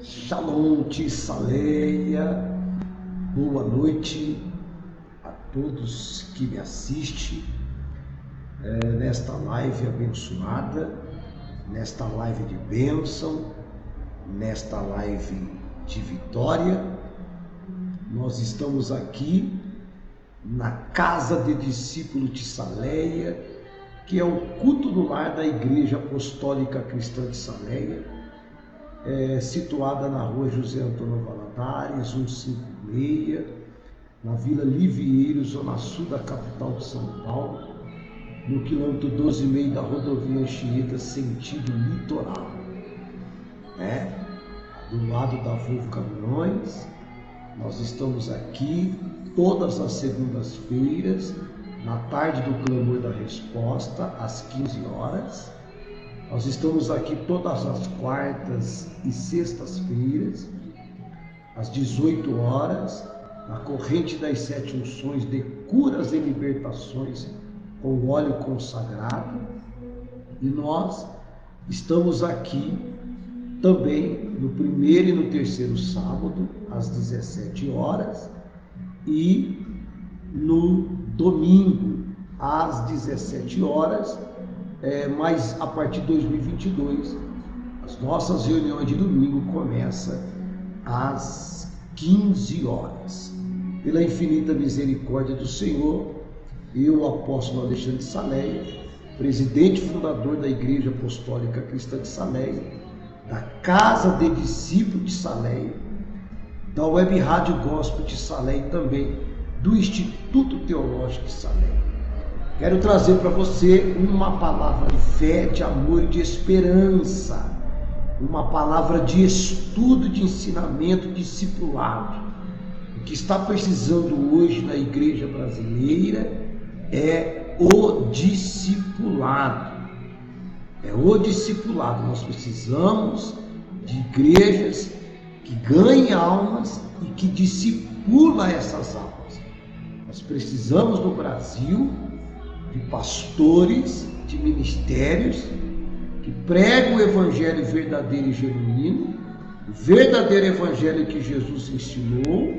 Shalom, Tissaleia, boa noite a todos que me assistem nesta live abençoada, nesta live de bênção, nesta live de vitória. Nós estamos aqui na Casa de Discípulo Tissaleia, que é o culto no lar da Igreja Apostólica Cristã Tissaleia, situada na rua José Antônio Valadares, 156, na Vila Livieiro, zona sul da capital de São Paulo, no quilômetro 12,5 da rodovia Anchieta, sentido litoral. Do lado da Volvo Caminhões. Nós estamos aqui todas as segundas-feiras, na tarde do Clamor da Resposta, às 15 horas. Nós estamos aqui todas as quartas e sextas-feiras, às 18 horas, na corrente das 7 unções de curas e libertações com óleo consagrado. E nós estamos aqui também no primeiro e no terceiro sábado, às 17 horas, e no domingo, às 17 horas, mas a partir de 2022, as nossas reuniões de domingo começam às 15 horas. Pela infinita misericórdia do Senhor, eu, apóstolo Alexandre Tissaleia, presidente fundador da Igreja Apostólica Cristã Tissaleia, da Casa de Discípulo Tissaleia, da Web Rádio Gospel Tissaleia e também do Instituto Teológico Tissaleia. Quero trazer para você uma palavra de fé, de amor e de esperança, uma palavra de estudo, de ensinamento, discipulado. O que está precisando hoje na igreja brasileira é o discipulado. É o discipulado. Nós precisamos de igrejas que ganhem almas e que discipulam essas almas. Nós precisamos no Brasil de pastores, de ministérios que pregam o evangelho verdadeiro e genuíno, o verdadeiro evangelho que Jesus ensinou,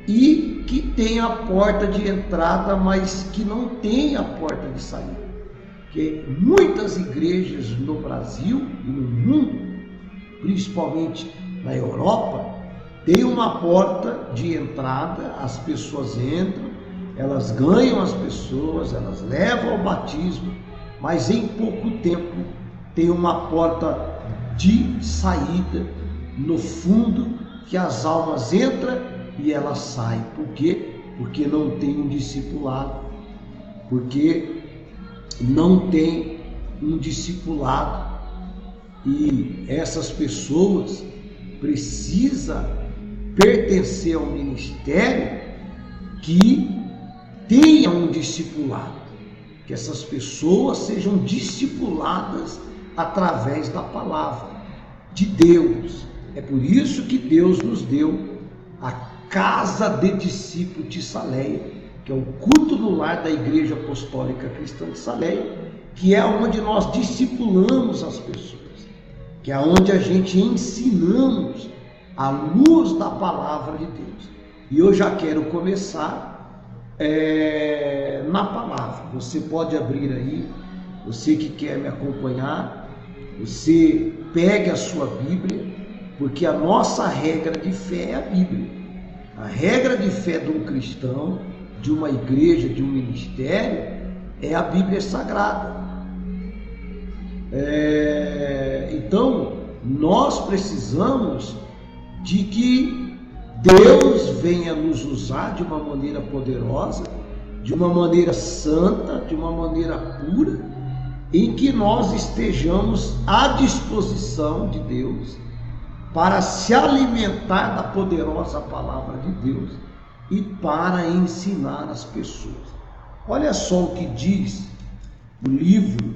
e que tem a porta de entrada, mas que não tem a porta de saída. Porque muitas igrejas no Brasil e no mundo, principalmente na Europa, tem uma porta de entrada, as pessoas entram, elas ganham as pessoas, elas levam ao batismo, mas em pouco tempo tem uma porta de saída no fundo, que as almas entram e elas saem. Por quê? Porque não tem um discipulado, porque não tem um discipulado, e essas pessoas precisam pertencer ao ministério que tenha um discipulado, que essas pessoas sejam discipuladas através da palavra de Deus. É por isso que Deus nos deu a Casa de Discípulo Tissaleia, que é o culto no lar da Igreja Apostólica Cristã Tissaleia, que é onde nós discipulamos as pessoas, que é onde a gente ensinamos a luz da palavra de Deus. E eu já quero começar na palavra. Você pode abrir aí, você que quer me acompanhar, você pegue a sua Bíblia, porque a nossa regra de fé é a Bíblia. A regra de fé de um cristão, de uma igreja, de um ministério, é a Bíblia Sagrada. Então, nós precisamos de que Deus venha nos usar de uma maneira poderosa, de uma maneira santa, de uma maneira pura, em que nós estejamos à disposição de Deus para se alimentar da poderosa palavra de Deus e para ensinar as pessoas. Olha só o que diz o livro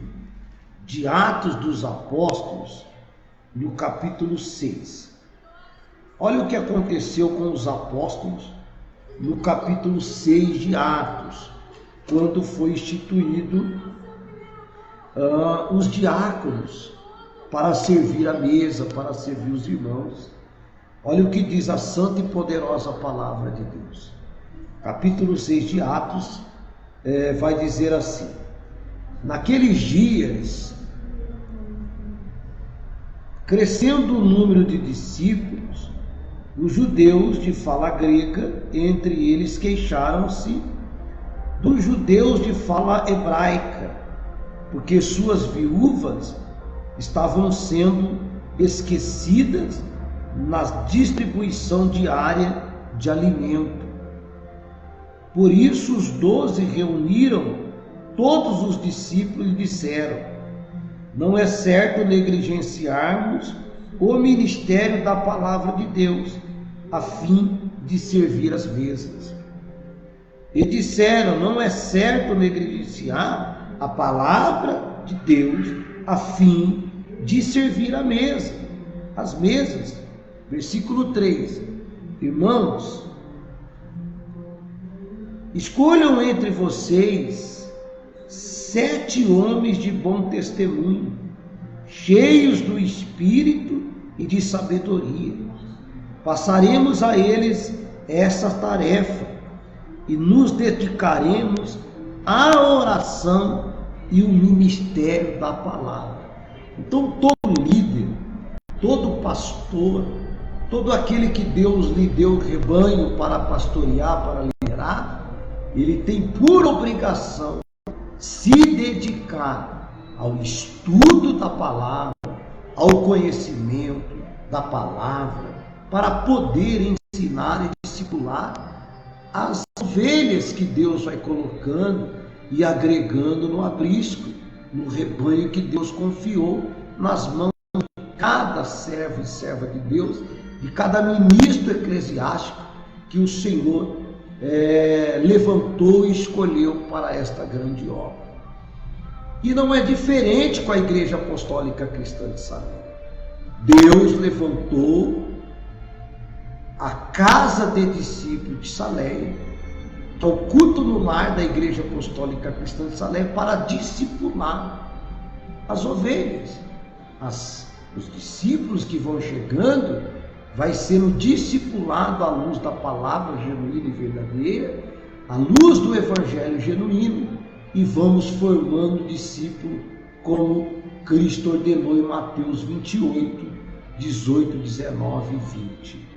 de Atos dos Apóstolos, no capítulo 6. Olha o que aconteceu com os apóstolos no capítulo 6 de Atos, quando foi instituído os diáconos para servir a mesa, para servir os irmãos. Olha o que diz a santa e poderosa palavra de Deus. Capítulo 6 de Atos vai dizer assim: naqueles dias, crescendo o número de discípulos, os judeus de fala grega, entre eles, queixaram-se dos judeus de fala hebraica, porque suas viúvas estavam sendo esquecidas na distribuição diária de alimento. Por isso os 12 reuniram todos os discípulos e disseram: não é certo negligenciarmos o ministério da palavra de Deus, a fim de servir as mesas. E disseram: não é certo negligenciar a palavra de Deus, a fim de servir a mesa, as mesas. Versículo 3: irmãos, escolham entre vocês 7 homens de bom testemunho, cheios do Espírito e de sabedoria. Passaremos a eles essa tarefa e nos dedicaremos à oração e o ministério da palavra. Então, todo líder, todo pastor, todo aquele que Deus lhe deu rebanho para pastorear, para liderar, ele tem por obrigação se dedicar ao estudo da palavra, ao conhecimento da palavra, para poder ensinar e discipular as ovelhas que Deus vai colocando e agregando no aprisco, no rebanho que Deus confiou nas mãos de cada servo e serva de Deus, de cada ministro eclesiástico que o Senhor levantou e escolheu para esta grande obra. E não é diferente com a Igreja Apostólica Cristã de Salém. Deus levantou a casa de discípulos de Salém, o culto no lar da Igreja Apostólica Cristã de Salém, para discipular as ovelhas. Os discípulos que vão chegando vai sendo discipulado à luz da palavra genuína e verdadeira, à luz do Evangelho genuíno, e vamos formando discípulo como Cristo ordenou em Mateus 28, 18, 19 e 20.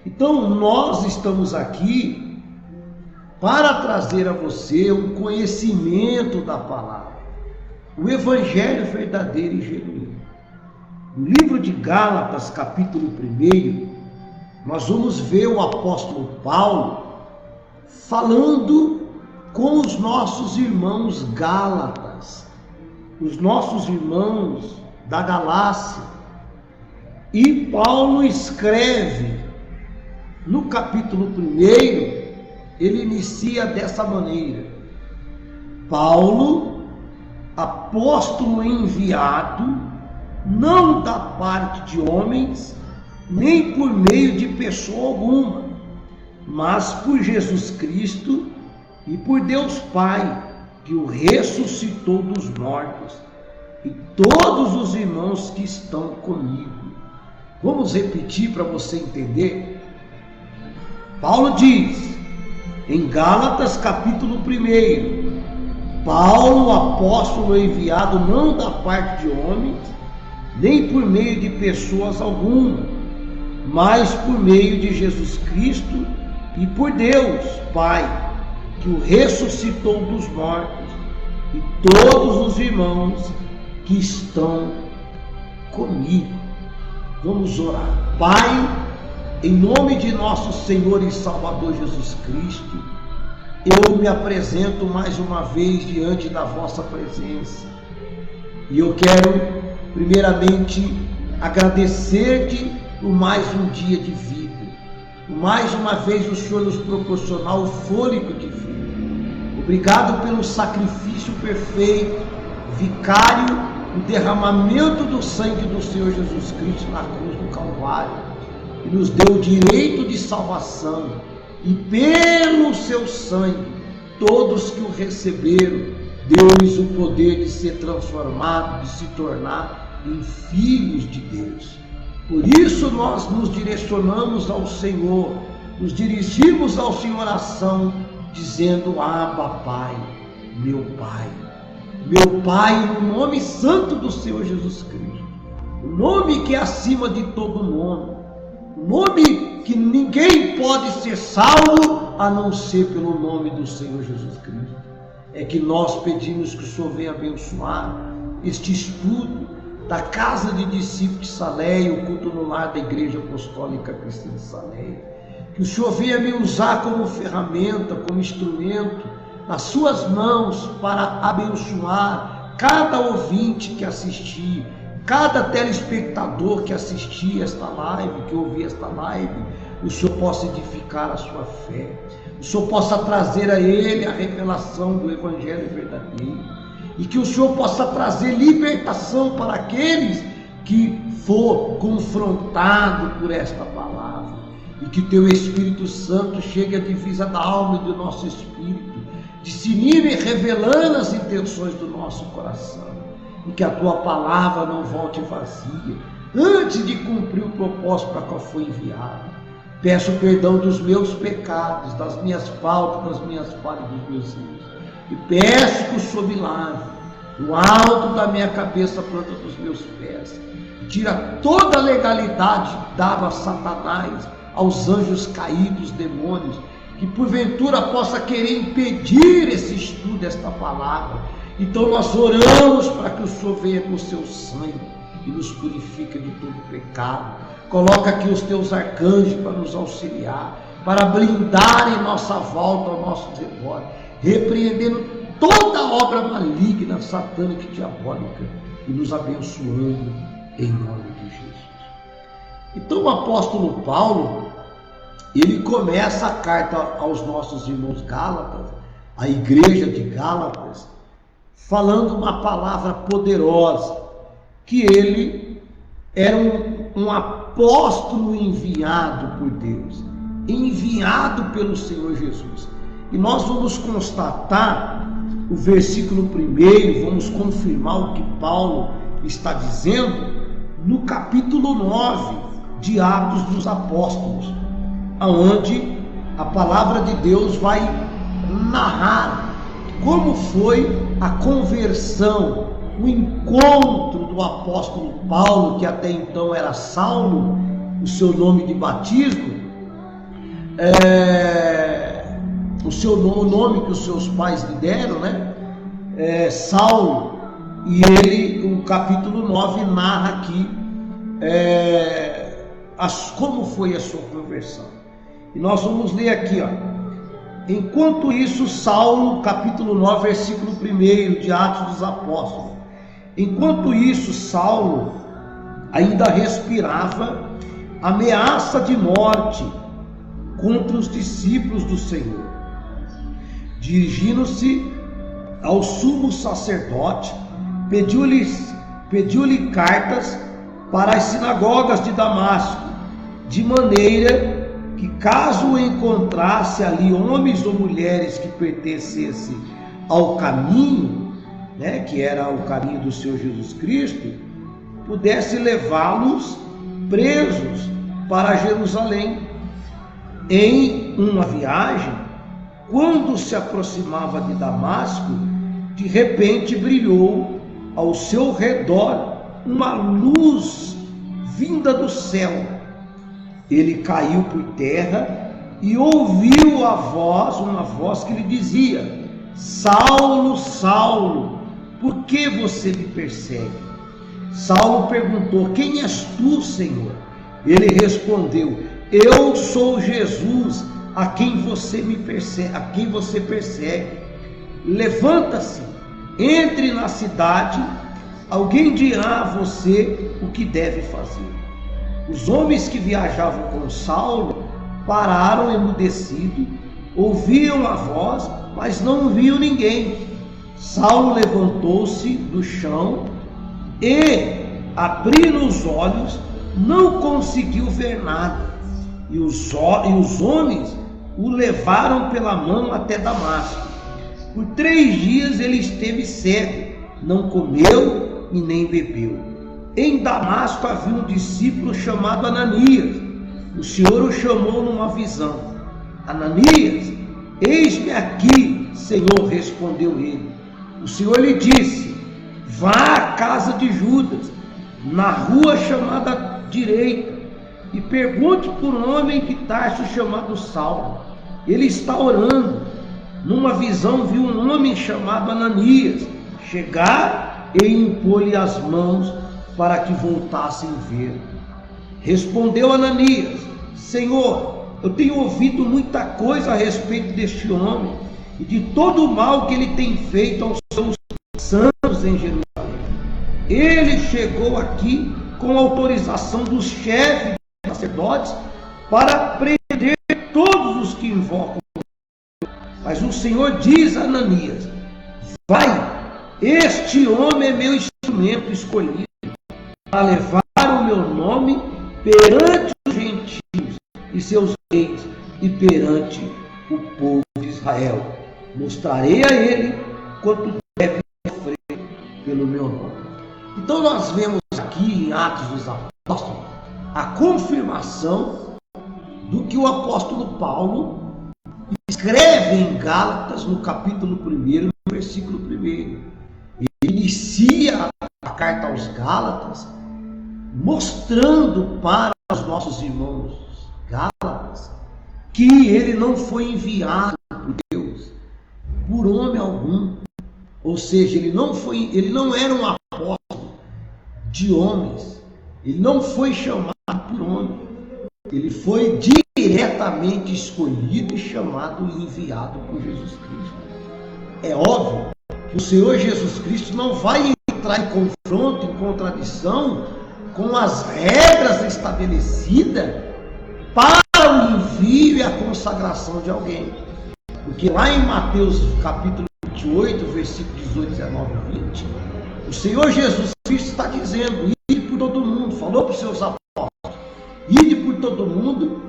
Então, nós estamos aqui para trazer a você um conhecimento da palavra, o Evangelho verdadeiro e genuíno. No livro de Gálatas, capítulo 1, nós vamos ver o apóstolo Paulo falando com os nossos irmãos gálatas, os nossos irmãos da Galácia. E Paulo escreve no capítulo 1, ele inicia dessa maneira: Paulo, apóstolo enviado, não da parte de homens, nem por meio de pessoa alguma, mas por Jesus Cristo e por Deus Pai, que o ressuscitou dos mortos, e todos os irmãos que estão comigo. Vamos repetir para você entender? Paulo diz, em Gálatas capítulo 1, Paulo, apóstolo enviado não da parte de homens, nem por meio de pessoas alguma, mas por meio de Jesus Cristo e por Deus Pai, que o ressuscitou dos mortos, e todos os irmãos que estão comigo. Vamos orar. Pai, em nome de nosso Senhor e Salvador Jesus Cristo, eu me apresento mais uma vez diante da vossa presença, e eu quero primeiramente agradecer-te por mais um dia de vida, por mais uma vez o Senhor nos proporcionar o fôlego de vida. Obrigado pelo sacrifício perfeito, vicário, o derramamento do sangue do Senhor Jesus Cristo na cruz do Calvário, que nos deu o direito de salvação, e pelo seu sangue, todos que o receberam, deu-lhes o poder de ser transformado, de se tornar em filhos de Deus. Por isso nós nos direcionamos ao Senhor, nos dirigimos ao Senhor em oração, dizendo: Abba, Pai, meu Pai. Meu Pai, no nome santo do Senhor Jesus Cristo, o nome que é acima de todo nome, o nome que ninguém pode ser salvo a não ser pelo nome do Senhor Jesus Cristo. É que nós pedimos que o Senhor venha abençoar este estudo da Casa de Discípulos de Saleia, o culto no lar da Igreja Apostólica Cristã de Saleia. Que o Senhor venha me usar como ferramenta, como instrumento nas suas mãos para abençoar cada ouvinte que assistir, cada telespectador que assistir esta live, que ouvir esta live. O Senhor possa edificar a sua fé, o Senhor possa trazer a ele a revelação do Evangelho verdadeiro, e que o Senhor possa trazer libertação para aqueles que for confrontado por esta palavra, e que teu Espírito Santo chegue à divisa da alma e do nosso espírito, discernindo e revelando as intenções do nosso coração, e que a tua palavra não volte vazia, antes de cumprir o propósito para qual foi enviado. Peço perdão dos meus pecados, das minhas faltas, das minhas falhas, dos meus erros. E peço que o Senhor me lave, do alto da minha cabeça, planta dos meus pés. Tira toda a legalidade dada a Satanás, aos anjos caídos, demônios, que porventura possa querer impedir esse estudo desta palavra. Então nós oramos para que o Senhor venha com o seu sangue e nos purifique de todo pecado. Coloca aqui os teus arcanjos para nos auxiliar, para blindar em nossa volta ao nosso redor, repreendendo toda obra maligna, satânica e diabólica, e nos abençoando em nome de Jesus. Então o apóstolo Paulo, ele começa a carta aos nossos irmãos Gálatas, a igreja de Gálatas, falando uma palavra poderosa, que ele era um apóstolo enviado por Deus, enviado pelo Senhor Jesus. E nós vamos constatar o versículo 1, vamos confirmar o que Paulo está dizendo no capítulo 9 de Atos dos Apóstolos, onde a palavra de Deus vai narrar como foi a conversão, o encontro do apóstolo Paulo, que até então era Saulo, o seu nome de batismo, o nome que os seus pais lhe deram, Saulo, e ele, o capítulo 9 narra aqui como foi a sua conversão. E nós vamos ler aqui, enquanto isso, Saulo, capítulo 9, versículo 1 de Atos dos Apóstolos. Enquanto isso, Saulo ainda respirava ameaça de morte contra os discípulos do Senhor. Dirigindo-se ao sumo sacerdote, pediu-lhe cartas para as sinagogas de Damasco, de maneira que, caso encontrasse ali homens ou mulheres que pertencessem ao caminho, que era o caminho do Senhor Jesus Cristo, pudesse levá-los presos para Jerusalém. Em uma viagem, quando se aproximava de Damasco, de repente brilhou ao seu redor uma luz vinda do céu. Ele caiu por terra e ouviu uma voz que lhe dizia: Saulo, Saulo, por que você me persegue? Saulo perguntou: quem és tu, Senhor? Ele respondeu: eu sou Jesus, a quem você persegue. Levanta-se, entre na cidade, alguém dirá a você o que deve fazer. Os homens que viajavam com Saulo pararam emudecidos, ouviam a voz, mas não viam ninguém. Saulo levantou-se do chão e, abrindo os olhos, não conseguiu ver nada. E os homens o levaram pela mão até Damasco. Por 3 dias ele esteve cego, não comeu e nem bebeu. em Damasco havia um discípulo chamado Ananias. O Senhor o chamou numa visão. Ananias, eis-me aqui, Senhor, respondeu ele. O Senhor lhe disse: vá à casa de Judas, na rua chamada direita, e pergunte por um homem de Tarso chamado Saulo. Ele está orando. Numa visão viu um homem chamado Ananias chegar e impor-lhe as mãos para que voltassem a ver. Respondeu Ananias: Senhor, eu tenho ouvido muita coisa a respeito deste homem e de todo o mal que ele tem feito aos seus santos em Jerusalém. Ele chegou aqui com autorização dos chefes dos sacerdotes para prender todos os que invocam. Mas o Senhor diz a Ananias: vai, este homem é meu instrumento escolhido para levar o meu nome perante os gentios e seus reis e perante o povo de Israel. Mostrarei a ele quanto deve sofrer pelo meu nome. Então nós vemos aqui em Atos dos Apóstolos a confirmação do que o apóstolo Paulo escreve em Gálatas no capítulo 1, no versículo 1. Ele inicia a carta aos Gálatas mostrando para os nossos irmãos Gálatas que ele não foi enviado por Deus, por homem algum. Ou seja, ele não era um apóstolo de homens, ele não foi chamado por homem, ele foi diretamente escolhido e chamado e enviado por Jesus Cristo. É óbvio que o Senhor Jesus Cristo não vai entrar em confronto, em contradição com as regras estabelecidas para o envio e a consagração de alguém. Porque lá em Mateus capítulo 28, versículo 18, 19 e 20, o Senhor Jesus Cristo está dizendo: ide por todo mundo, falou para os seus apóstolos, ide por todo mundo,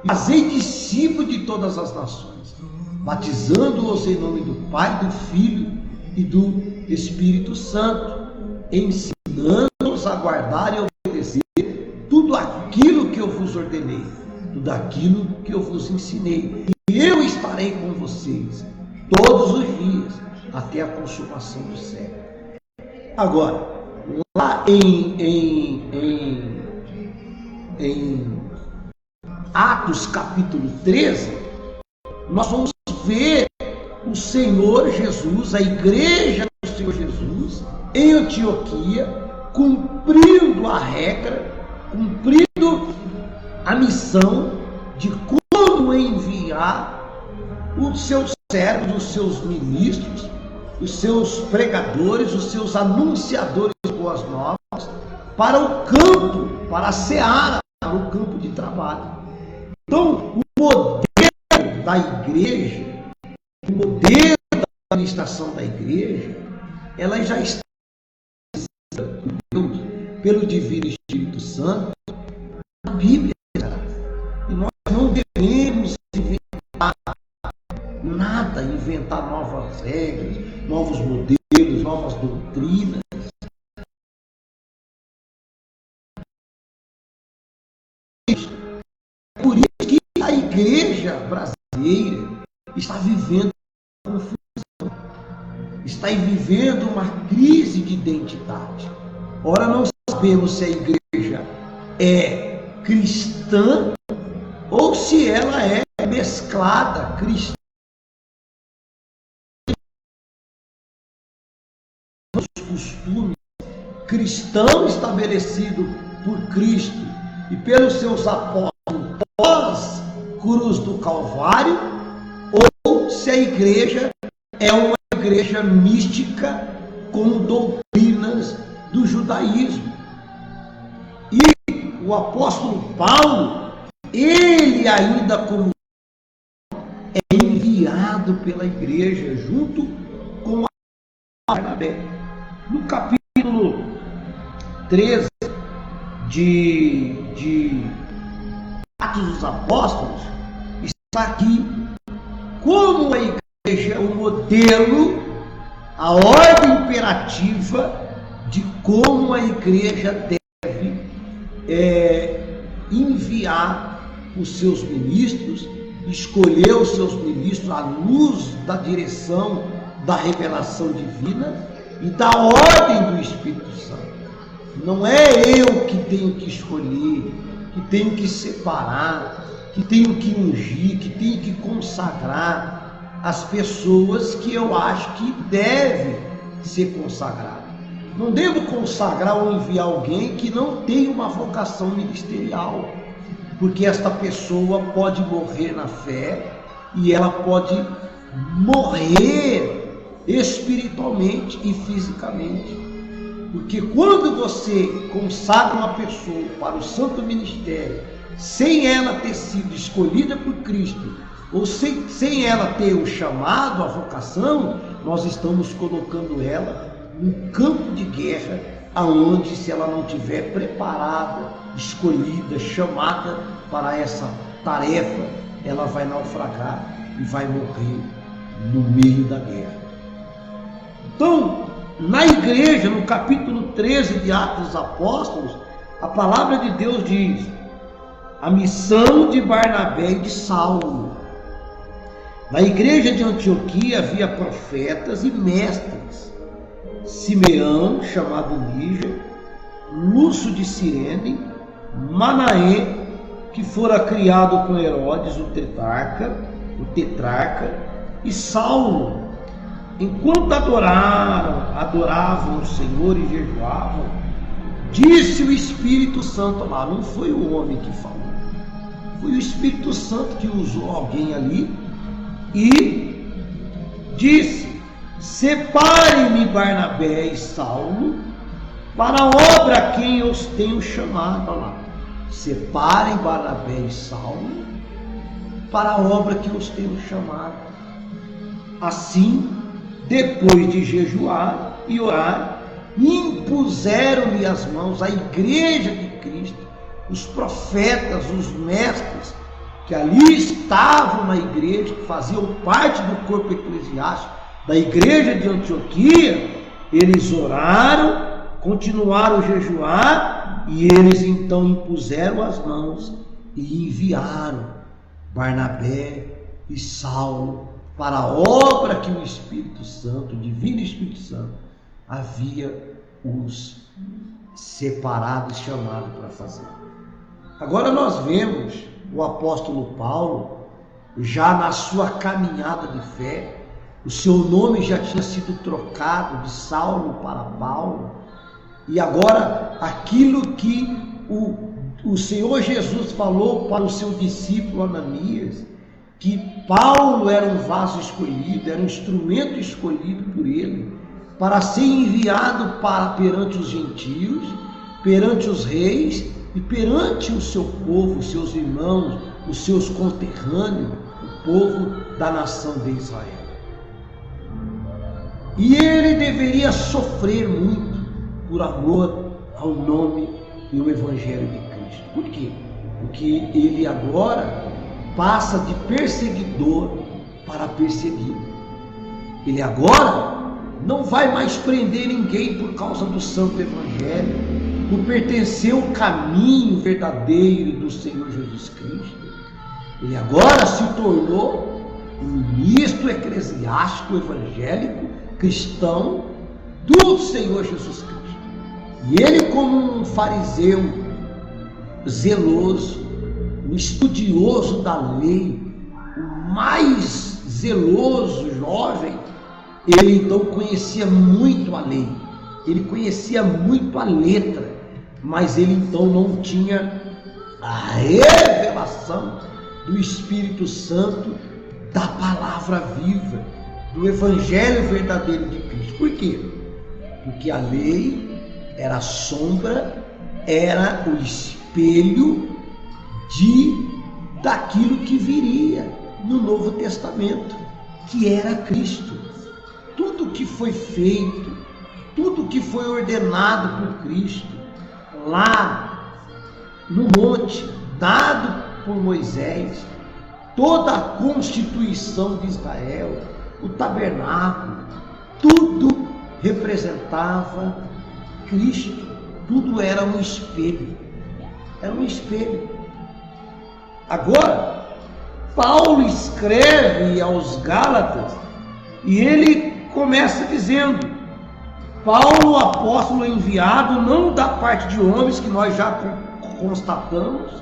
fazei discípulos de todas as nações, batizando-os em nome do Pai, do Filho e do Espírito Santo, ensinando-os a guardar e obedecer tudo aquilo que eu vos ordenei, tudo aquilo que eu vos ensinei. E eu estarei com vocês todos os dias, até a consumação do século. Agora, lá em Atos capítulo 13, nós vamos ver o Senhor Jesus, a igreja do Senhor Jesus, em Antioquia, cumprindo a regra, cumprindo a missão de como enviar os seus servos, os seus ministros, os seus pregadores, os seus anunciadores de boas novas para o campo, para a seara, para o campo de trabalho. Então, o modelo da igreja, o modelo da administração da igreja, ela já está pelo Divino Espírito Santo na Bíblia. E nós não devemos inventar novas regras, novos modelos, novas doutrinas. Por isso que a igreja brasileira está vivendo confusão, está vivendo uma crise de identidade. Ora, não sabemos se a igreja é cristã ou se ela é mesclada cristã. Os costumes cristão estabelecido por Cristo e pelos seus apóstolos pós cruz do Calvário, ou se a igreja é uma igreja mística com doutrinas do judaísmo. E o apóstolo Paulo, ele ainda como é enviado pela igreja junto com a Barnabé. No capítulo 13 de Atos dos Apóstolos, está aqui como a igreja, o modelo, a ordem imperativa de como a igreja deve enviar os seus ministros, escolher os seus ministros à luz da direção da revelação divina e da ordem do Espírito Santo. Não é eu que tenho que escolher, que tenho que separar, que tenho que ungir, que tenho que consagrar as pessoas que eu acho que devem ser consagradas. Não devo consagrar ou enviar alguém que não tem uma vocação ministerial, porque esta pessoa pode morrer na fé e ela pode morrer espiritualmente e fisicamente. Porque quando você consagra uma pessoa para o santo ministério, sem ela ter sido escolhida por Cristo, ou sem ela ter o chamado, a vocação, nós estamos colocando ela num campo de guerra, aonde, se ela não tiver preparada, escolhida, chamada para essa tarefa, ela vai naufragar e vai morrer no meio da guerra. Então, na igreja, no capítulo 13 de Atos dos Apóstolos, a palavra de Deus diz: a missão de Barnabé e de Saulo. Na igreja de Antioquia havia profetas e mestres: Simeão, chamado Níger, Lúcio de Cirene, Manaém, que fora criado com Herodes, o tetrarca, e Saulo. Enquanto adoravam o Senhor e jejuavam, disse o Espírito Santo lá, não foi o homem que falou, foi o Espírito Santo que usou alguém ali e disse: separem-me Barnabé e Saulo para a obra a quem eu os tenho chamado. Olha lá, separem Barnabé e Saulo para a obra que eu os tenho chamado. Assim, depois de jejuar e orar, impuseram-lhe as mãos à igreja de Cristo, os profetas, os mestres que ali estavam na igreja, que faziam parte do corpo eclesiástico da igreja de Antioquia. Eles oraram, continuaram a jejuar e eles então impuseram as mãos e enviaram Barnabé e Saulo para a obra que o Espírito Santo, o Divino Espírito Santo, havia os separado e chamado para fazer. Agora nós vemos o apóstolo Paulo, já na sua caminhada de fé, o seu nome já tinha sido trocado de Saulo para Paulo, e agora aquilo que o Senhor Jesus falou para o seu discípulo Ananias, que Paulo era um vaso escolhido, era um instrumento escolhido por ele, para ser enviado perante os gentios, perante os reis e perante o seu povo, os seus irmãos, os seus conterrâneos, o povo da nação de Israel. E ele deveria sofrer muito por amor ao nome e ao Evangelho de Cristo. Por quê? Porque ele agora passa de perseguidor para perseguido. Ele agora não vai mais prender ninguém por causa do santo Evangelho, por pertencer ao caminho verdadeiro do Senhor Jesus Cristo. Ele agora se tornou um ministro eclesiástico evangélico cristão do Senhor Jesus Cristo. E ele, como um fariseu zeloso, um estudioso da lei, o mais zeloso jovem, ele então conhecia muito a lei, ele conhecia muito a letra, mas ele então não tinha a revelação do Espírito Santo, da palavra viva, do Evangelho verdadeiro de Cristo. Por quê? Porque a lei era a sombra, era o espelho daquilo que viria no Novo Testamento, que era Cristo. Tudo que foi feito, tudo que foi ordenado por Cristo, lá no monte, dado por Moisés, toda a constituição de Israel, o tabernáculo, tudo representava Cristo. Tudo era um espelho. Era um espelho. Agora, Paulo escreve aos Gálatas e ele começa dizendo: Paulo, apóstolo enviado, não da parte de homens, que nós já constatamos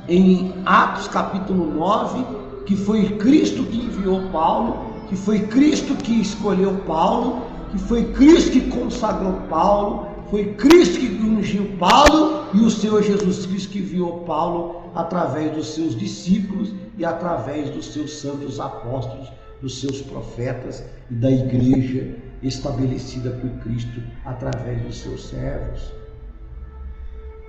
em Atos capítulo 9, que foi Cristo que enviou Paulo, que foi Cristo que escolheu Paulo, que foi Cristo que consagrou Paulo, foi Cristo que ungiu Paulo, e o Senhor Jesus Cristo que enviou Paulo através dos seus discípulos e através dos seus santos apóstolos, dos seus profetas e da igreja estabelecida por Cristo através dos seus servos.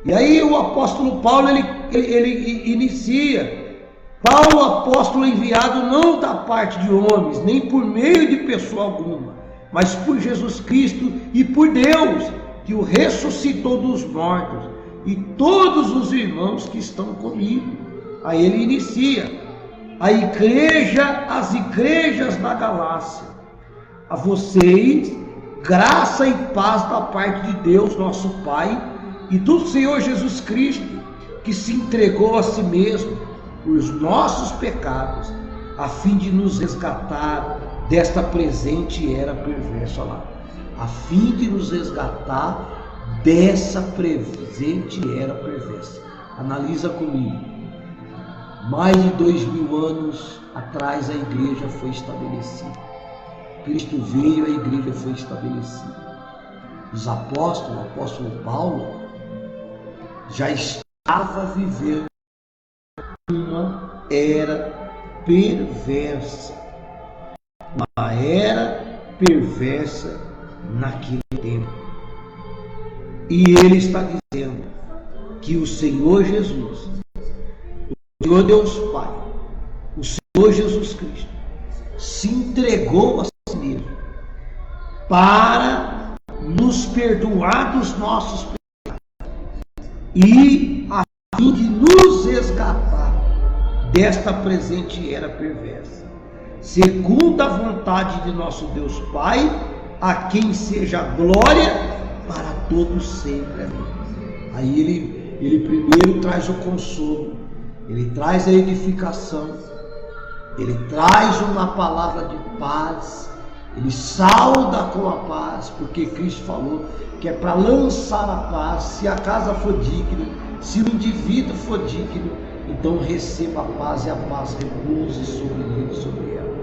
E aí o apóstolo Paulo, ele inicia: Paulo, apóstolo enviado não da parte de homens, nem por meio de pessoa alguma, mas por Jesus Cristo e por Deus, que o ressuscitou dos mortos, e todos os irmãos que estão comigo. Aí ele inicia: as igrejas da Galácia, a vocês, graça e paz da parte de Deus, nosso Pai, e do Senhor Jesus Cristo, que se entregou a si mesmo por nossos pecados, a fim de nos resgatar desta presente era perversa. Olha lá, a fim de nos resgatar dessa presente era perversa. Analisa comigo. Mais de 2000 anos atrás a igreja foi estabelecida. Cristo veio, a igreja foi estabelecida. Os apóstolos, o apóstolo Paulo, já estava vivendo uma era perversa. Uma era perversa naquele tempo. E ele está dizendo que o Senhor Jesus, o Senhor Deus Pai, o Senhor Jesus Cristo, se entregou a si mesmo para nos perdoar dos nossos pecados e a fim de nos resgatar desta presente era perversa, segundo a vontade de nosso Deus Pai, a quem seja a glória para todos sempre. Amém. Aí ele primeiro traz o consolo, ele traz a edificação, ele traz uma palavra de paz, ele sauda com a paz, porque Cristo falou que é para lançar a paz. Se a casa for digna, se o indivíduo for digno, então receba a paz, e a paz repouse sobre ele e sobre ela.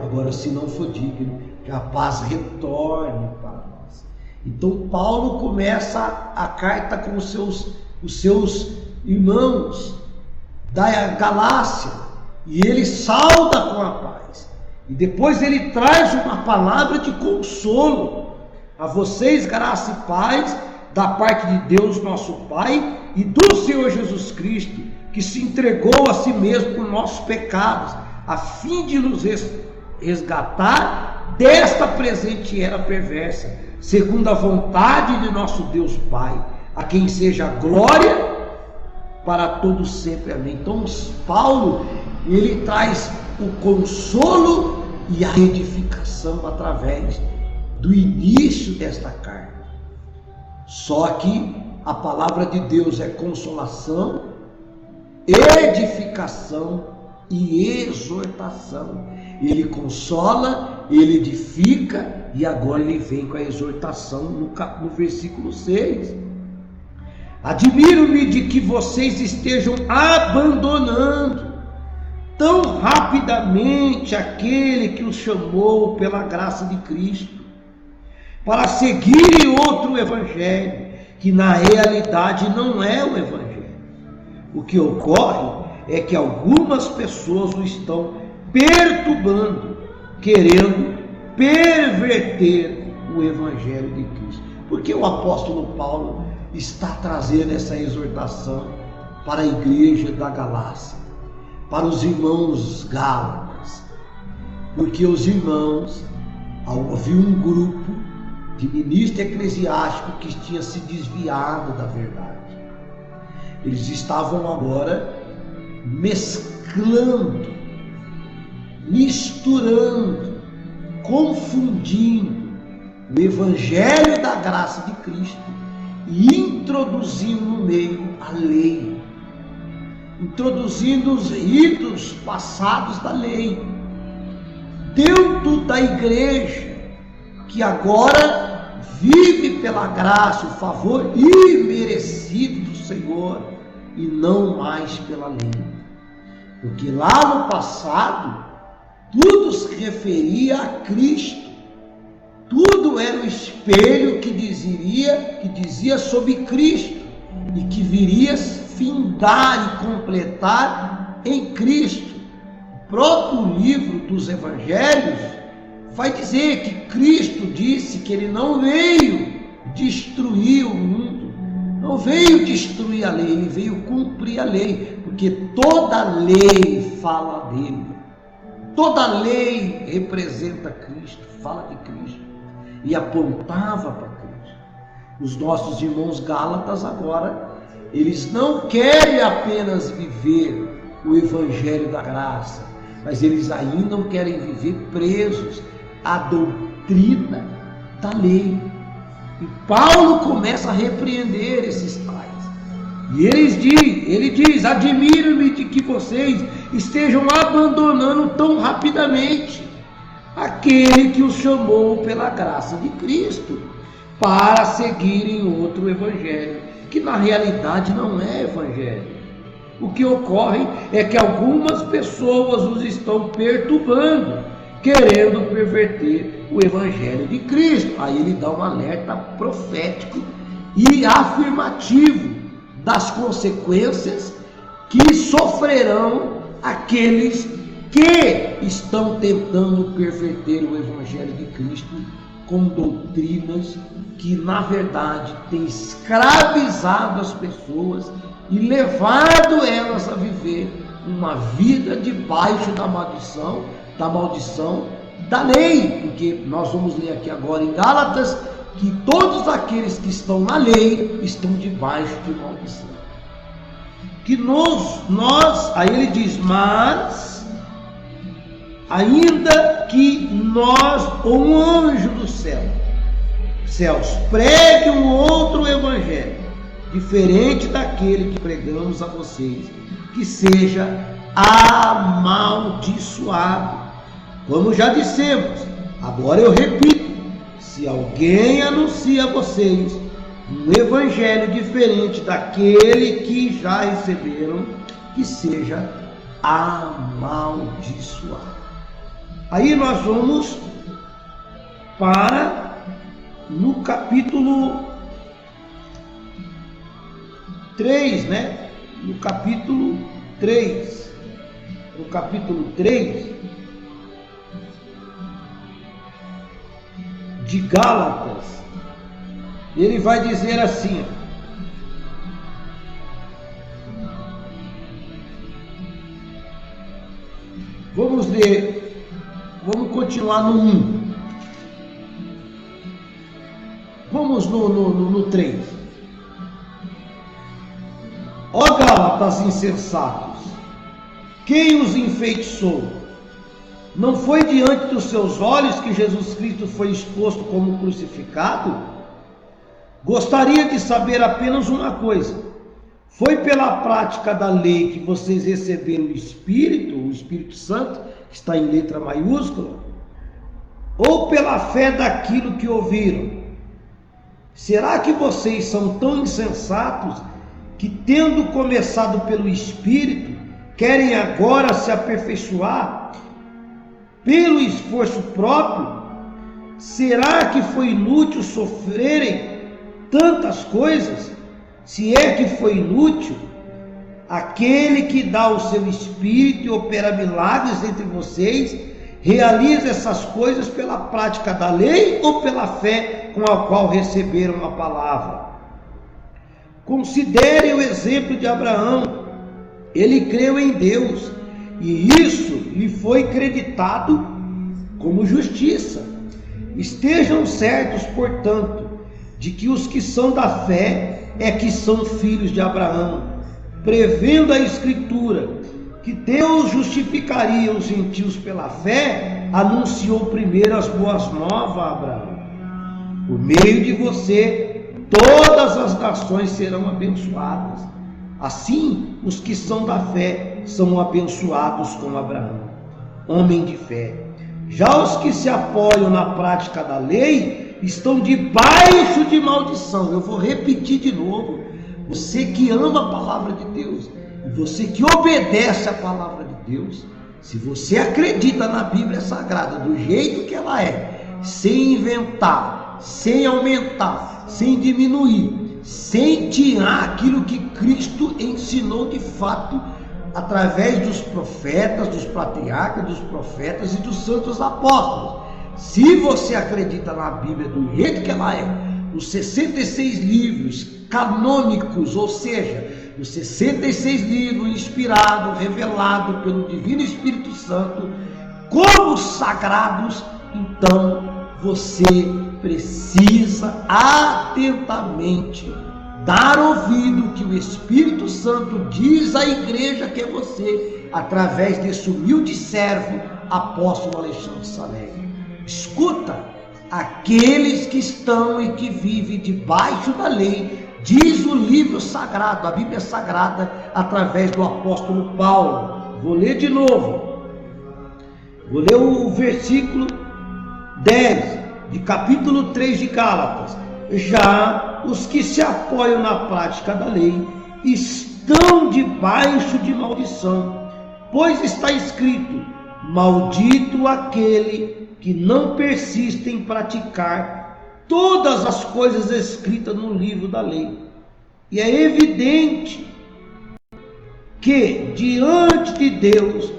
Agora, se não for digno, que a paz retorne para nós. Então Paulo começa a carta com os seus irmãos da Galácia, e ele sauda com a paz, e depois ele traz uma palavra de consolo: a vocês graça e paz da parte de Deus nosso Pai e do Senhor Jesus Cristo, que se entregou a si mesmo por nossos pecados, a fim de nos resgatar desta presente era perversa, segundo a vontade de nosso Deus Pai, a quem seja a glória para todos sempre. Amém. Então Paulo, ele traz o consolo e a edificação através do início desta carta. Só que a palavra de Deus é consolação, edificação e exortação. Ele consola, ele edifica, e agora ele vem com a exortação no versículo 6. Admiro-me de que vocês estejam abandonando tão rapidamente aquele que os chamou pela graça de Cristo, para seguirem outro evangelho, que na realidade não é o evangelho. O que ocorre é que algumas pessoas o estão perturbando, querendo perverter o evangelho de Cristo. Porque o apóstolo Paulo está trazendo essa exortação para a igreja da Galácia, para os irmãos gálatas, porque os irmãos, havia um grupo de ministro eclesiástico que tinha se desviado da verdade. Eles estavam agora mesclando, misturando, confundindo o evangelho da graça de Cristo e introduzindo no meio a lei, introduzindo os ritos passados da lei dentro da igreja, que agora vive pela graça, o favor imerecido do Senhor e não mais pela lei. Porque lá no passado tudo se referia a Cristo, tudo era o espelho que dizia sobre Cristo e que viria findar e completar em Cristo. O próprio livro dos Evangelhos vai dizer que Cristo disse que ele não veio destruir o mundo, não veio destruir a lei, ele veio cumprir a lei, porque toda lei fala dele, toda lei representa Cristo, fala de Cristo e apontava para Cristo. Os nossos irmãos gálatas agora, eles não querem apenas viver o evangelho da graça, mas eles ainda não querem viver presos à doutrina da lei. E Paulo começa a repreender esses tais. E ele diz: admiro-me de que vocês estejam abandonando tão rapidamente aquele que os chamou pela graça de Cristo para seguirem outro evangelho, que na realidade não é evangelho. O que ocorre é que algumas pessoas os estão perturbando, querendo perverter o evangelho de Cristo. Aí ele dá um alerta profético e afirmativo das consequências que sofrerão aqueles que estão tentando perverter o evangelho de Cristo com doutrinas que na verdade têm escravizado as pessoas e levado elas a viver uma vida debaixo da maldição da lei, porque nós vamos ler aqui agora em Gálatas que todos aqueles que estão na lei estão debaixo de maldição. Que aí ele diz, mas ainda que nós, ou um anjo dos céus, pregue um outro evangelho, diferente daquele que pregamos a vocês, que seja amaldiçoado. Como já dissemos, agora eu repito: se alguém anuncia a vocês um evangelho diferente daquele que já receberam, que seja amaldiçoado. Aí nós vamos para no capítulo 3, né? No capítulo 3 de Gálatas, ele vai dizer assim: vamos ler, vamos continuar no 1. Vamos no 3. Ó Gálatas insensatos, quem os enfeitiçou? Não foi diante dos seus olhos que Jesus Cristo foi exposto como crucificado? Gostaria de saber apenas uma coisa: foi pela prática da lei que vocês receberam o Espírito Santo, que está em letra maiúscula, ou pela fé daquilo que ouviram? Será que vocês são tão insensatos que, tendo começado pelo Espírito, querem agora se aperfeiçoar pelo esforço próprio? Será que foi inútil sofrerem tantas coisas? Se é que foi inútil, aquele que dá o seu Espírito e opera milagres entre vocês, realiza essas coisas pela prática da lei ou pela fé com a qual receberam a palavra? Considerem o exemplo de Abraão. Ele creu em Deus e isso lhe foi creditado como justiça. Estejam certos, portanto, de que os que são da fé é que são filhos de Abraão, prevendo a Escritura que Deus justificaria os gentios pela fé, anunciou primeiro as boas novas a Abraão: por meio de você todas as nações serão abençoadas. Assim, os que são da fé são abençoados como Abraão, homem de fé. Já os que se apoiam na prática da lei estão debaixo de maldição. Eu vou repetir de novo. Você que ama a palavra de Deus, e você que obedece a palavra de Deus, se você acredita na Bíblia Sagrada do jeito que ela é, sem inventar, sem aumentar, sem diminuir, sem tirar aquilo que Cristo ensinou de fato, através dos profetas, dos patriarcas, dos profetas e dos santos apóstolos. Se você acredita na Bíblia do jeito que ela é, os 66 livros canônicos, ou seja, os 66 livros inspirados, revelados pelo Divino Espírito Santo, como sagrados, então você precisa atentamente dar ouvido que o Espírito Santo diz à igreja que é você, através desse humilde servo, apóstolo Alexandre Salé. Escuta, aqueles que estão e que vivem debaixo da lei, diz o livro sagrado, a Bíblia Sagrada, através do apóstolo Paulo. Vou ler de novo. Vou ler o versículo 10, de capítulo 3 de Gálatas. Já os que se apoiam na prática da lei estão debaixo de maldição, pois está escrito: maldito aquele que não persiste em praticar todas as coisas escritas no livro da lei. E é evidente que diante de Deus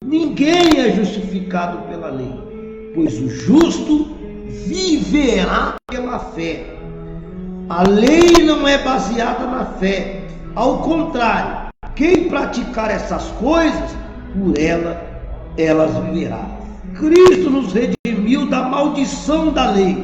ninguém é justificado pela lei, pois o justo viverá pela fé. A lei não é baseada na fé, ao contrário, quem praticar essas coisas, por elas viverá. Cristo nos redimiu da maldição da lei,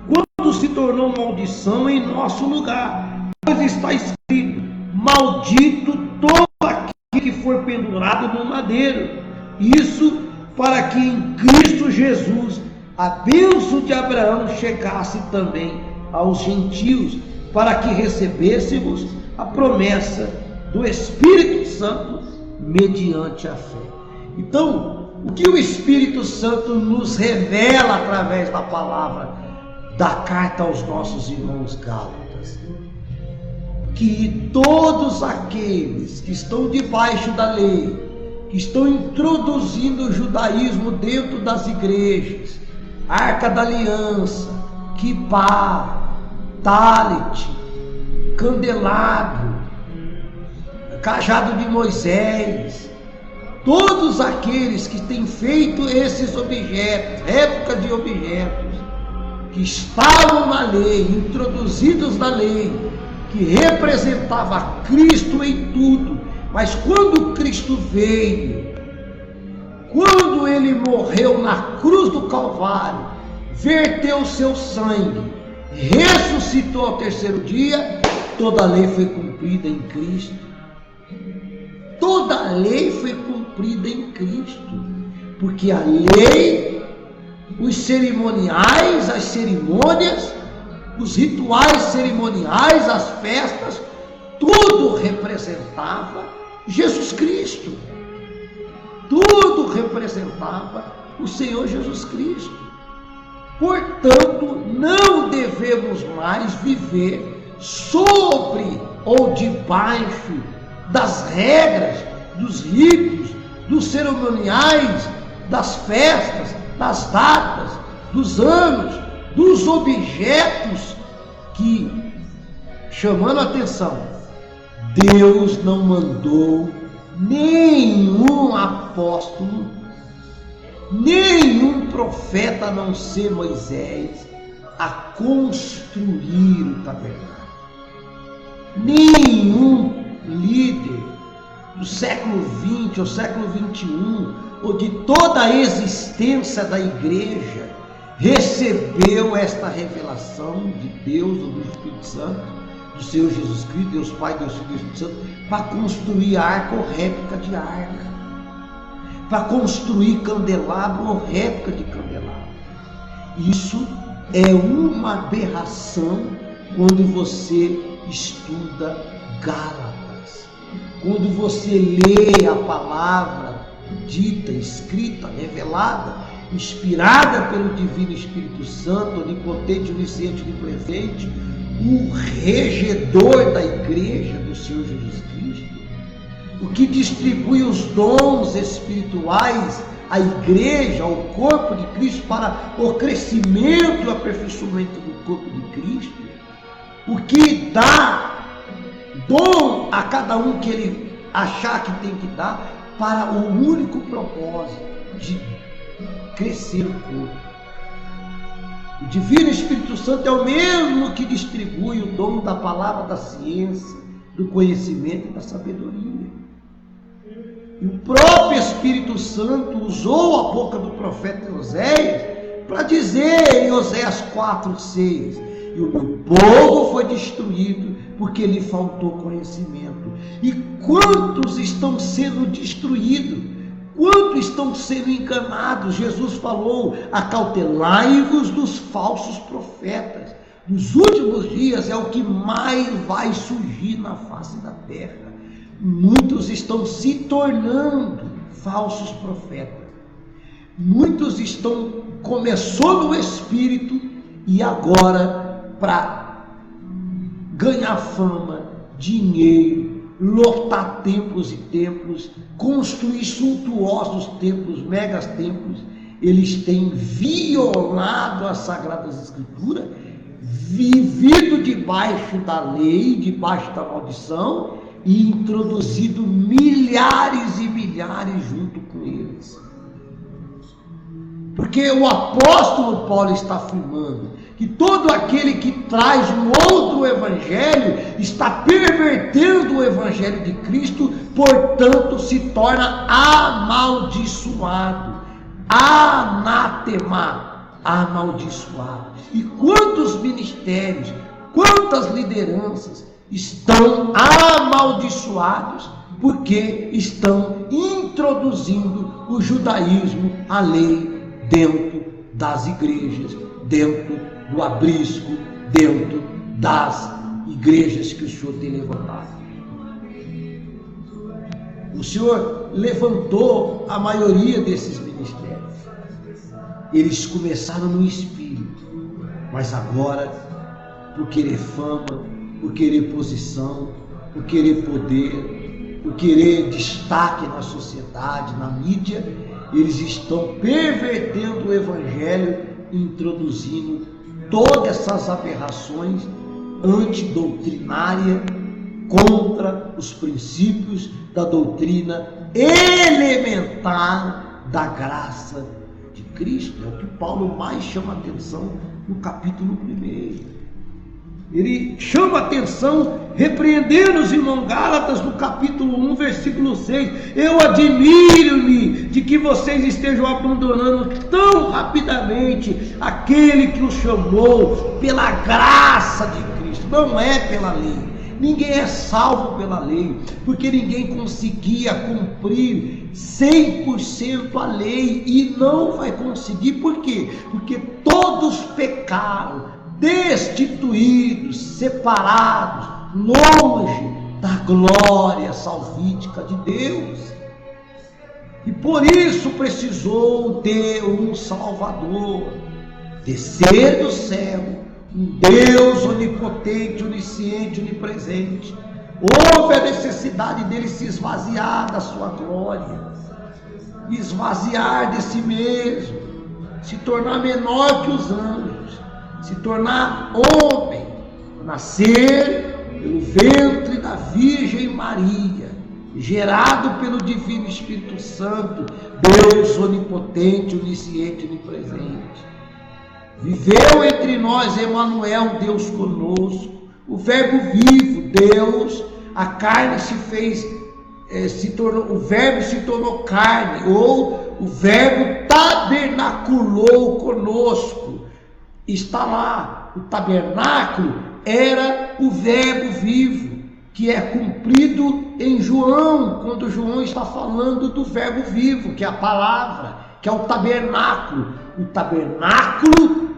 quando se tornou maldição em nosso lugar, pois está escrito: maldito todo aquele que for pendurado no madeiro. Isso para que em Cristo Jesus a bênção de Abraão chegasse também aos gentios, para que recebêssemos a promessa do Espírito Santo mediante a fé. Então, o que o Espírito Santo nos revela através da palavra da carta aos nossos irmãos gálatas? Que todos aqueles que estão debaixo da lei, que estão introduzindo o judaísmo dentro das igrejas, Arca da Aliança, Quipá, Talit, candelabro, cajado de Moisés, todos aqueles que têm feito esses objetos, réplica de objetos, que estavam na lei, introduzidos na lei, que representava Cristo em tudo, mas quando Cristo veio, quando ele morreu na cruz do Calvário, verteu o seu sangue, ressuscitou ao terceiro dia, toda a lei foi cumprida em Cristo. Toda a lei foi cumprida em Cristo, porque a lei, os cerimoniais, as cerimônias, os rituais cerimoniais, as festas, tudo representava Jesus Cristo. Tudo representava o Senhor Jesus Cristo. Portanto, não devemos mais viver sobre ou debaixo das regras, dos ritos, dos cerimoniais, das festas, das datas, dos anos, dos objetos que, chamando a atenção, Deus não mandou nenhum apóstolo, nenhum profeta, a não ser Moisés, a construir o tabernáculo. Nenhum líder do século XX ou século XXI, ou de toda a existência da igreja, recebeu esta revelação de Deus, ou do Espírito Santo, do Senhor Jesus Cristo, Deus Pai, Deus Filho e Espírito Santo, para construir arca ou réplica de arca, para construir candelabro ou réplica de candelabro. Isso é uma aberração quando você estuda Gálatas, quando você lê a palavra dita, escrita, revelada, inspirada pelo Divino Espírito Santo, onipotente, onisciente, onipresente, o regedor da igreja do Senhor Jesus Cristo, o que distribui os dons espirituais à igreja, ao corpo de Cristo, para o crescimento e o aperfeiçoamento do corpo de Cristo, o que dá dom a cada um que ele achar que tem que dar, para o único propósito de crescer o corpo. O Divino Espírito Santo é o mesmo que distribui o dom da palavra, da ciência, do conhecimento e da sabedoria. E o próprio Espírito Santo usou a boca do profeta Oséias para dizer em Oséias 4:6: e o meu povo foi destruído porque lhe faltou conhecimento. E quantos estão sendo destruídos? Quantos estão sendo enganados? Jesus falou: acautelai-vos dos falsos profetas. Nos últimos dias é o que mais vai surgir na face da terra. Muitos estão se tornando falsos profetas. Muitos começou no espírito e agora, para ganhar fama, dinheiro, lotar templos e templos, construir suntuosos templos, megas templos, eles têm violado as Sagradas Escrituras, vivido debaixo da lei, debaixo da maldição, e introduzido milhares e milhares junto com eles. Porque o apóstolo Paulo está afirmando que todo aquele que traz um outro evangelho está pervertendo o evangelho de Cristo, portanto se torna amaldiçoado, anatema, amaldiçoado. E quantos ministérios, quantas lideranças estão amaldiçoados porque estão introduzindo o judaísmo, a lei, dentro das igrejas, dentro do abrisco, dentro das igrejas que o Senhor tem levantado. O Senhor levantou a maioria desses ministérios. Eles começaram no espírito, mas agora, por querer fama, por querer posição, por querer poder, por querer destaque na sociedade, na mídia, eles estão pervertendo o evangelho, introduzindo todas essas aberrações antidoutrinárias contra os princípios da doutrina elementar da graça de Cristo. É o que Paulo mais chama atenção no capítulo 1. Ele chama atenção, repreendendo os irmãos Gálatas no capítulo 1, versículo 6. Eu admiro-me de que vocês estejam abandonando tão rapidamente aquele que os chamou pela graça de Cristo. Não é pela lei. Ninguém é salvo pela lei, porque ninguém conseguia cumprir 100% a lei, e não vai conseguir. Por quê? Porque todos pecaram, destituídos, separados, longe da glória salvífica de Deus. E por isso precisou ter um Salvador, descer do céu, um Deus onipotente, onisciente, onipresente. Houve a necessidade dele se esvaziar da sua glória, esvaziar de si mesmo, se tornar menor que os anjos, se tornar homem, nascer pelo ventre da Virgem Maria, gerado pelo Divino Espírito Santo, Deus onipotente, onisciente, onipresente. Viveu entre nós Emanuel, Deus conosco, o Verbo vivo, Deus, a carne se fez, o Verbo se tornou carne, ou o Verbo tabernaculou conosco. Está lá, o tabernáculo era o Verbo vivo, que é cumprido em João, quando João está falando do Verbo vivo, que é a palavra, que é o tabernáculo. O tabernáculo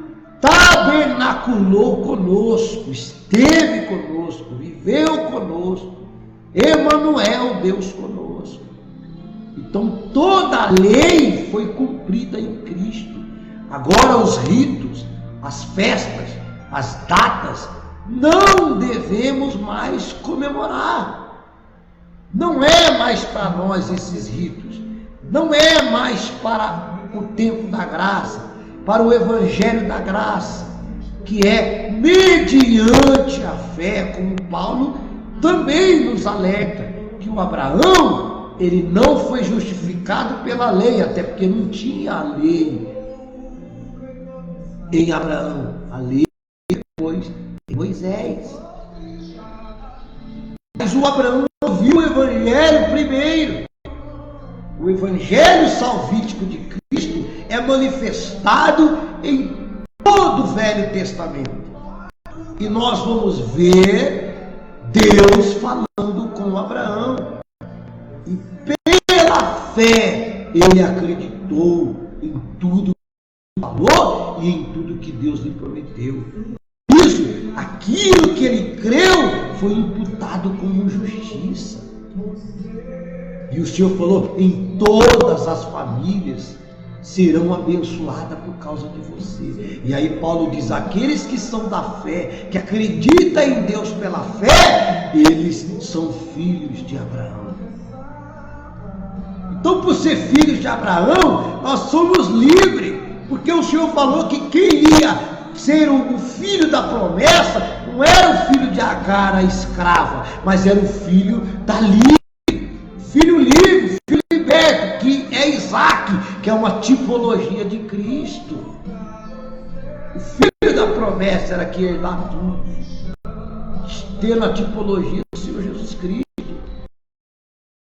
tabernaculou conosco, esteve conosco, viveu conosco. Emanuel, Deus conosco. Então toda a lei foi cumprida em Cristo. Agora os ritos, as festas, as datas, não devemos mais comemorar. Não é mais para nós esses ritos. Não é mais para o tempo da graça, para o evangelho da graça, que é mediante a fé, como Paulo também nos alerta, que o Abraão, ele não foi justificado pela lei, até porque não tinha a lei em Abraão, a lei depois em Moisés. Mas o Abraão viu o evangelho primeiro. O evangelho salvífico de Cristo é manifestado em todo o Velho Testamento. E nós vamos ver Deus falando com Abraão. E pela fé ele acreditou em tudo que falou e em tudo que Deus lhe prometeu. Por isso, aquilo que ele creu foi imputado como justiça. E o Senhor falou: em todas as famílias serão abençoadas por causa de você. E aí Paulo diz: aqueles que são da fé, que acreditam em Deus pela fé, eles são filhos de Abraão. Então, por ser filhos de Abraão, nós somos livres, porque o Senhor falou que quem ia ser o filho da promessa não era o filho de Agar, a escrava, mas era o filho da filho livre, filho liberto, que é Isaac, que é uma tipologia de Cristo. O filho da promessa era que herdar tudo, tendo a tipologia